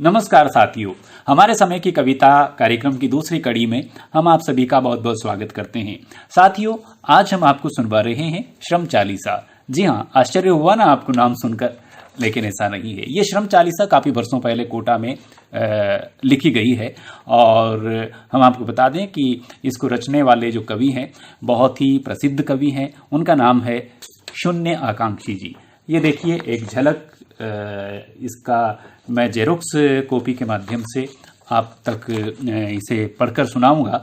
नमस्कार साथियों, हमारे समय की कविता कार्यक्रम की दूसरी कड़ी में हम आप सभी का बहुत बहुत स्वागत करते हैं। साथियों, आज हम आपको सुनवा रहे हैं श्रम चालीसा। जी हाँ, आश्चर्य हुआ ना आपको नाम सुनकर, लेकिन ऐसा नहीं है। ये श्रम चालीसा काफ़ी वर्षों पहले कोटा में लिखी गई है और हम आपको बता दें कि इसको रचने वाले जो कवि हैं बहुत ही प्रसिद्ध कवि हैं। उनका नाम है शून्य आकांक्षी जी। ये देखिए एक झलक इसका मैं जेरोक्स कॉपी के माध्यम से आप तक इसे पढ़कर सुनाऊंगा।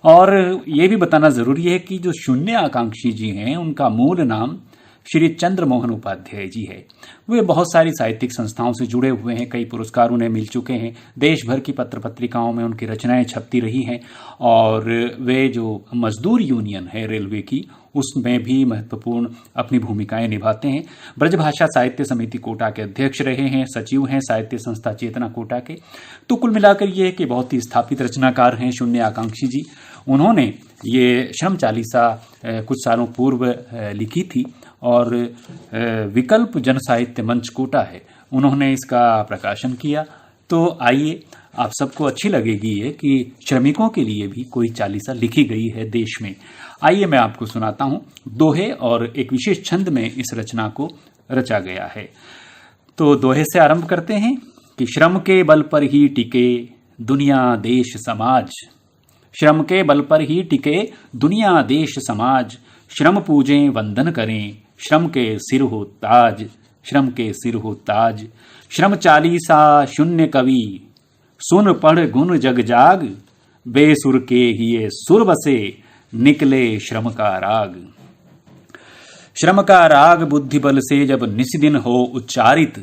और ये भी बताना ज़रूरी है कि जो शून्य आकांक्षी जी हैं उनका मूल नाम श्री चंद्र मोहन उपाध्याय जी है। वे बहुत सारी साहित्यिक संस्थाओं से जुड़े हुए हैं, कई पुरस्कार उन्हें मिल चुके हैं, देश भर की पत्र पत्रिकाओं में उनकी रचनाएं छपती रही हैं और वे जो मजदूर यूनियन है रेलवे की उसमें भी महत्वपूर्ण अपनी भूमिकाएं निभाते हैं। ब्रजभाषा साहित्य समिति कोटा के अध्यक्ष रहे हैं, सचिव हैं साहित्य संस्था चेतना कोटा के। तो कुल मिलाकर ये है कि बहुत ही स्थापित रचनाकार हैं शून्य आकांक्षी जी। उन्होंने ये श्रम चालीसा कुछ सालों पूर्व लिखी थी और विकल्प जन साहित्य मंच कोटा है, उन्होंने इसका प्रकाशन किया। तो आइए, आप सबको अच्छी लगेगी ये कि श्रमिकों के लिए भी कोई चालीसा लिखी गई है देश में। आइए मैं आपको सुनाता हूँ। दोहे और एक विशेष छंद में इस रचना को रचा गया है। तो दोहे से आरंभ करते हैं कि श्रम के बल पर ही टिके दुनिया देश समाज, श्रम के बल पर ही टिके दुनिया देश समाज, श्रम पूजें वंदन करें श्रम के सिर हो ताज, श्रम के सिर हो ताज। श्रम चालीसा शून्य कवि सुन पढ़ गुण जग जाग, बेसुर के हिये सुर बसे निकले श्रम का राग। श्रम का राग बुद्धि बल से जब निस्दिन हो उच्चारित,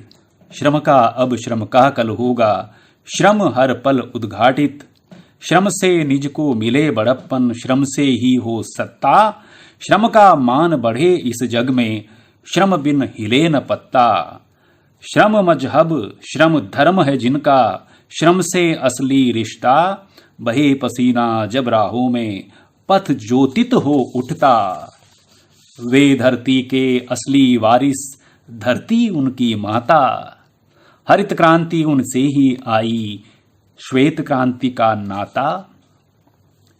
श्रम का अब श्रम का कल होगा श्रम हर पल उद्घाटित। श्रम से निज को मिले बड़प्पन श्रम से ही हो सत्ता, श्रम का मान बढ़े इस जग में श्रम बिन हिले न पत्ता। श्रम मजहब श्रम धर्म है जिनका श्रम से असली रिश्ता, बहे पसीना जब राहों में पथ ज्योतित हो उठता। वे धरती के असली वारिस धरती उनकी माता, हरित क्रांति उनसे ही आई श्वेत क्रांति का नाता।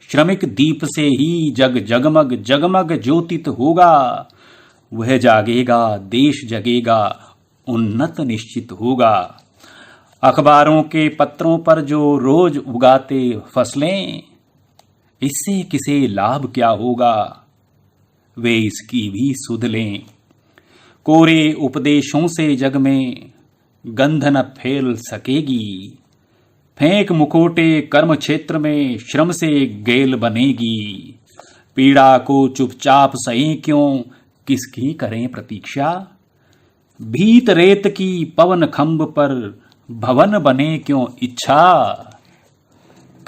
श्रमिक दीप से ही जग जगमग जगमग ज्योतित होगा, वह जागेगा देश जगेगा उन्नत निश्चित होगा। अखबारों के पत्रों पर जो रोज उगाते फसलें, इससे किसे लाभ क्या होगा वे इसकी भी सुध लें। कोरे उपदेशों से जग में गंध न फैल सकेगी, फेंक मुखोटे कर्म क्षेत्र में श्रम से गेल बनेगी। पीड़ा को चुपचाप सही क्यों किसकी करें प्रतीक्षा, भीत रेत की पवन खंभ पर भवन बने क्यों इच्छा।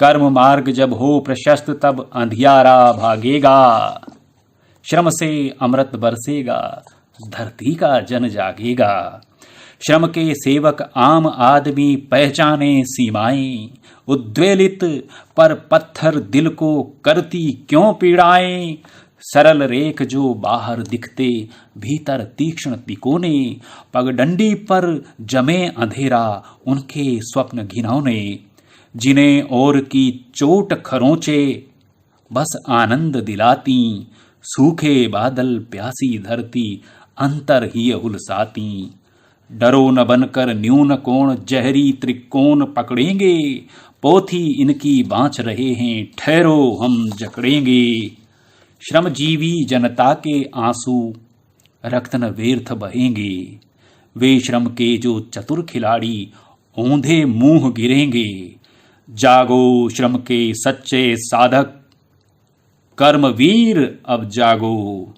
कर्म मार्ग जब हो प्रशस्त तब अंधियारा भागेगा, श्रम से अमृत बरसेगा धरती का जन जागेगा। श्रम के सेवक आम आदमी पहचाने सीमाएं, उद्वेलित पर पत्थर दिल को करती क्यों पीड़ाएं। सरल रेख जो बाहर दिखते भीतर तीक्ष्ण तिकोने, पगडंडी पर जमे अंधेरा उनके स्वप्न घिनौने। जिन्हें और की चोट खरोंचे बस आनंद दिलाती, सूखे बादल प्यासी धरती अंतर ही हुलसाती। डरो न बनकर न्यून कोण जहरी त्रिकोण पकड़ेंगे, पोथी इनकी बाँच रहे हैं ठहरो हम जकड़ेंगे। श्रमजीवी जनता के आंसू रक्त न व्यर्थ बहेंगे, वे श्रम के जो चतुर खिलाड़ी औंधे मुंह गिरेंगे। जागो श्रम के सच्चे साधक कर्मवीर अब जागो,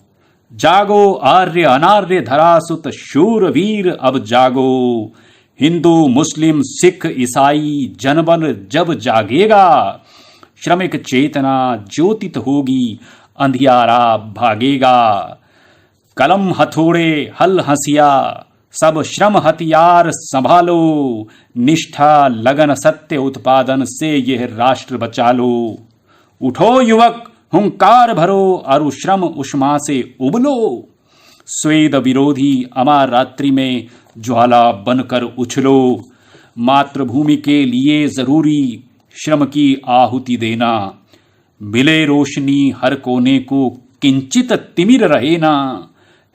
जागो आर्य अनार्य धरासुत शूरवीर अब जागो। हिंदू मुस्लिम सिख ईसाई जनबल जब जागेगा, श्रमिक चेतना ज्योतित होगी अंधियारा भागेगा। कलम हथौड़े हल हंसिया सब श्रम हथियार संभालो, निष्ठा लगन सत्य उत्पादन से यह राष्ट्र बचा लो। उठो युवक हुंकार भरो अरु श्रम उष्मा से उबलो, स्वेद विरोधी अमार रात्रि में ज्वाला बनकर उछलो। मातृभूमि के लिए जरूरी श्रम की आहुति देना। मिले रोशनी हर कोने को, किंचित तिमिर रहे ना।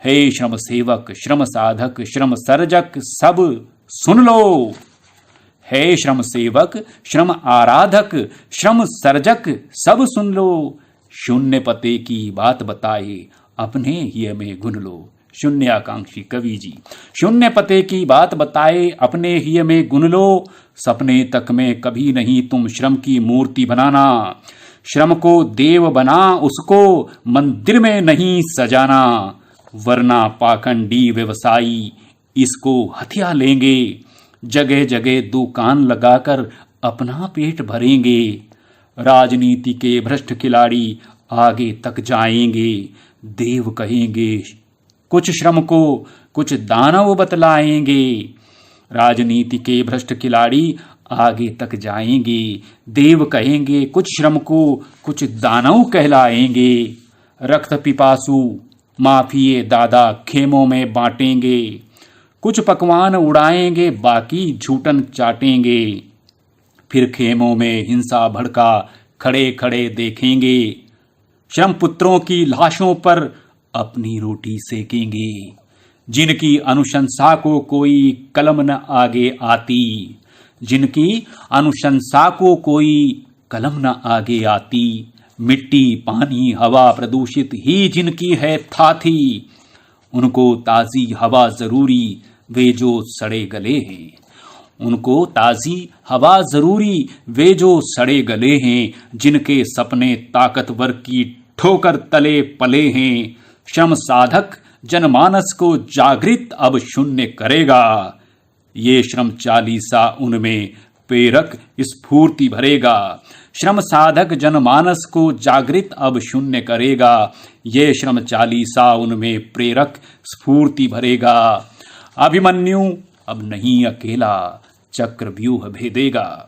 हे श्रम सेवक, श्रम साधक, श्रम सर्जक, सब सुन लो। हे श्रम सेवक, श्रम आराधक, श्रम सर्जक, सब सुन लो। शून्य पते की बात बताए, अपने ही में गुन लो। शून्य आकांक्षी कवि जी। शून्य पते की बात बताए, अपने ही में गुन लो। सपने तक में कभी नहीं तुम श्रम की मूर्ति बनाना। श्रम को देव बना, उसको मंदिर में नहीं सजाना। वरना पाखंडी व्यवसायी इसको हथिया लेंगे। जगह जगह दुकान लगाकर अपना पेट भरेंगे। राजनीति के भ्रष्ट खिलाड़ी आगे तक जाएंगे। देव कहेंगे कुछ श्रम को, कुछ दानव बतलाएंगे। राजनीति के भ्रष्ट खिलाड़ी आगे तक जाएंगे। देव कहेंगे कुछ श्रम को, कुछ दानव कहलाएंगे। रक्त पिपासु माफिए दादा खेमों में बांटेंगे। कुछ पकवान उड़ाएंगे, बाकी झूठन चाटेंगे। फिर खेमों में हिंसा भड़का खड़े खड़े देखेंगे। श्रम पुत्रों की लाशों पर अपनी रोटी सेकेंगे। जिनकी अनुशंसा को कोई कलम न आगे आती, जिनकी अनुशंसा को कोई कलम न आगे आती। मिट्टी पानी हवा प्रदूषित ही जिनकी है था थी। उनको ताजी हवा जरूरी, वे जो सड़े गले हैं। उनको ताजी हवा जरूरी, वे जो सड़े गले हैं। जिनके सपने ताकतवर की ठोकर तले पले हैं। श्रम साधक जनमानस को जागृत अब शून्य करेगा। ये श्रम चालीसा उनमें प्रेरक स्फूर्ति भरेगा। श्रम साधक जनमानस को जागृत अब शून्य करेगा। ये श्रम चालीसा उनमें प्रेरक स्फूर्ति भरेगा। अभिमन्यु अब नहीं अकेला, चक्र व्यूह भेदेगा।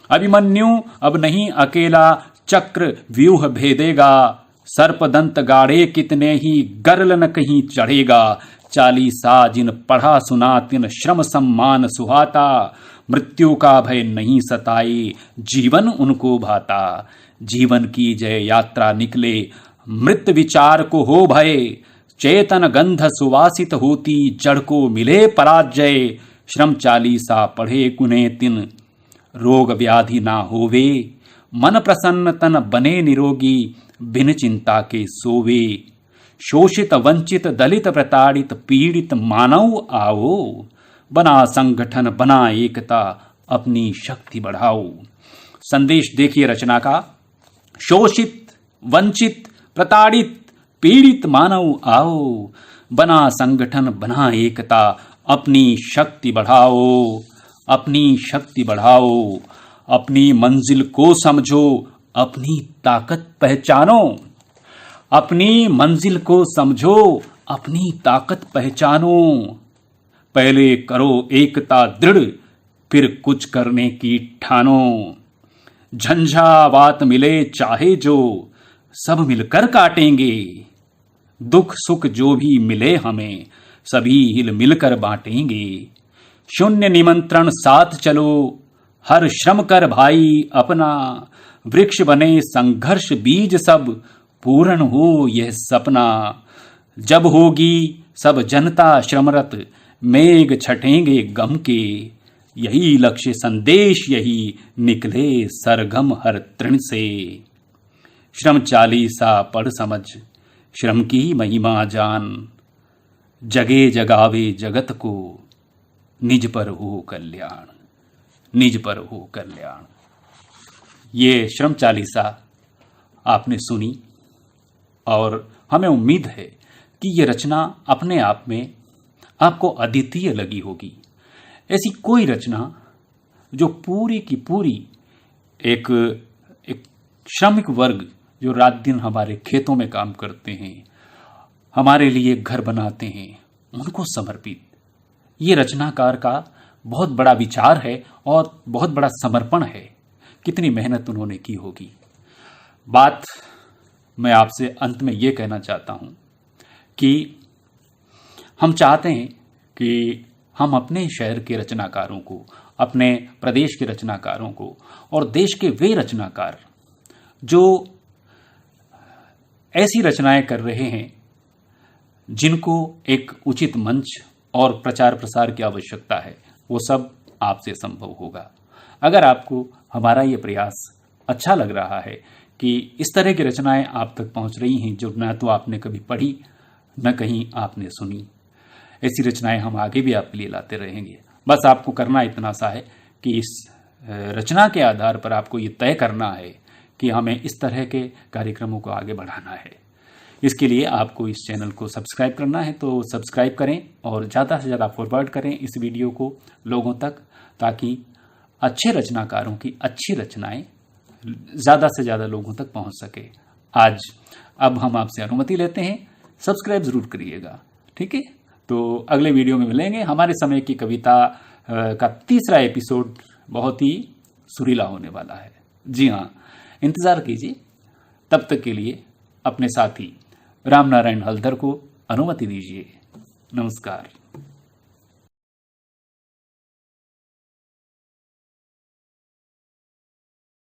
अभिमन्यु अब नहीं अकेला, चक्र व्यूह भेदेगा। सर्पदंत गाड़े कितने ही, गर्ल न कहीं चढ़ेगा। चालीसा जिन पढ़ा सुना, तिन श्रम सम्मान सुहाता। मृत्यु का भय नहीं सताए, जीवन उनको भाता। जीवन की जय यात्रा निकले, मृत विचार को हो भय। चेतन गंध सुवासित होती, जड़ को मिले पराजय। श्रम चालीसा पढ़े कुने तिन, रोग व्याधि ना होवे। मन प्रसन्न तन बने निरोगी, बिन चिंता के सोवे। शोषित वंचित दलित प्रताड़ित पीड़ित मानव आओ। बना संगठन बना एकता, अपनी शक्ति बढ़ाओ। संदेश देखिए रचना का। शोषित वंचित प्रताड़ित पीड़ित मानव आओ। बना संगठन बना एकता, अपनी शक्ति बढ़ाओ। अपनी शक्ति बढ़ाओ। अपनी मंजिल को समझो, अपनी ताकत पहचानो। अपनी मंजिल को समझो, अपनी ताकत पहचानो। पहले करो एकता दृढ़, फिर कुछ करने की ठानो। झंझावात मिले चाहे जो, सब मिलकर काटेंगे। दुख सुख जो भी मिले हमें, सभी हिल मिलकर बांटेंगे। शून्य निमंत्रण साथ चलो, हर श्रम कर भाई अपना। वृक्ष बने संघर्ष बीज सब, पूर्ण हो यह सपना। जब होगी सब जनता श्रमरत, मेघ छटेंगे गम के। यही लक्ष्य संदेश यही निकले सरगम हर तृण से। श्रम चालीसा पढ़ समझ, श्रम की महिमा जान। जगे जगावे जगत को, निज पर हो कल्याण। निज पर हो कल्याण। ये श्रम चालीसा आपने सुनी और हमें उम्मीद है कि ये रचना अपने आप में आपको अद्वितीय लगी होगी। ऐसी कोई रचना जो पूरी की पूरी एक श्रमिक वर्ग जो रात दिन हमारे खेतों में काम करते हैं, हमारे लिए घर बनाते हैं, उनको समर्पित ये रचनाकार का बहुत बड़ा विचार है और बहुत बड़ा समर्पण है। कितनी मेहनत उन्होंने की होगी। बात मैं आपसे अंत में ये कहना चाहता हूँ कि हम चाहते हैं कि हम अपने शहर के रचनाकारों को, अपने प्रदेश के रचनाकारों को और देश के वे रचनाकार जो ऐसी रचनाएं कर रहे हैं जिनको एक उचित मंच और प्रचार प्रसार की आवश्यकता है, वो सब आपसे संभव होगा। अगर आपको हमारा ये प्रयास अच्छा लग रहा है कि इस तरह की रचनाएं आप तक पहुंच रही हैं जो न तो आपने कभी पढ़ी न कहीं आपने सुनी, ऐसी रचनाएं हम आगे भी आपके लिए लाते रहेंगे। बस आपको करना इतना सा है कि इस रचना के आधार पर आपको ये तय करना है कि हमें इस तरह के कार्यक्रमों को आगे बढ़ाना है। इसके लिए आपको इस चैनल को सब्सक्राइब करना है, तो सब्सक्राइब करें और ज़्यादा से ज़्यादा फॉरवर्ड करें इस वीडियो को लोगों तक, ताकि अच्छे रचनाकारों की अच्छी रचनाएं ज़्यादा से ज़्यादा लोगों तक पहुंच सके। अब हम आपसे अनुमति लेते हैं, सब्सक्राइब ज़रूर करिएगा, ठीक है। तो अगले वीडियो में मिलेंगे। हमारे समय की कविता का तीसरा एपिसोड बहुत ही सुरीला होने वाला है। जी हाँ, इंतज़ार कीजिए। तब तक के लिए अपने साथी रामनारायण हलधर को अनुमति दीजिए। नमस्कार।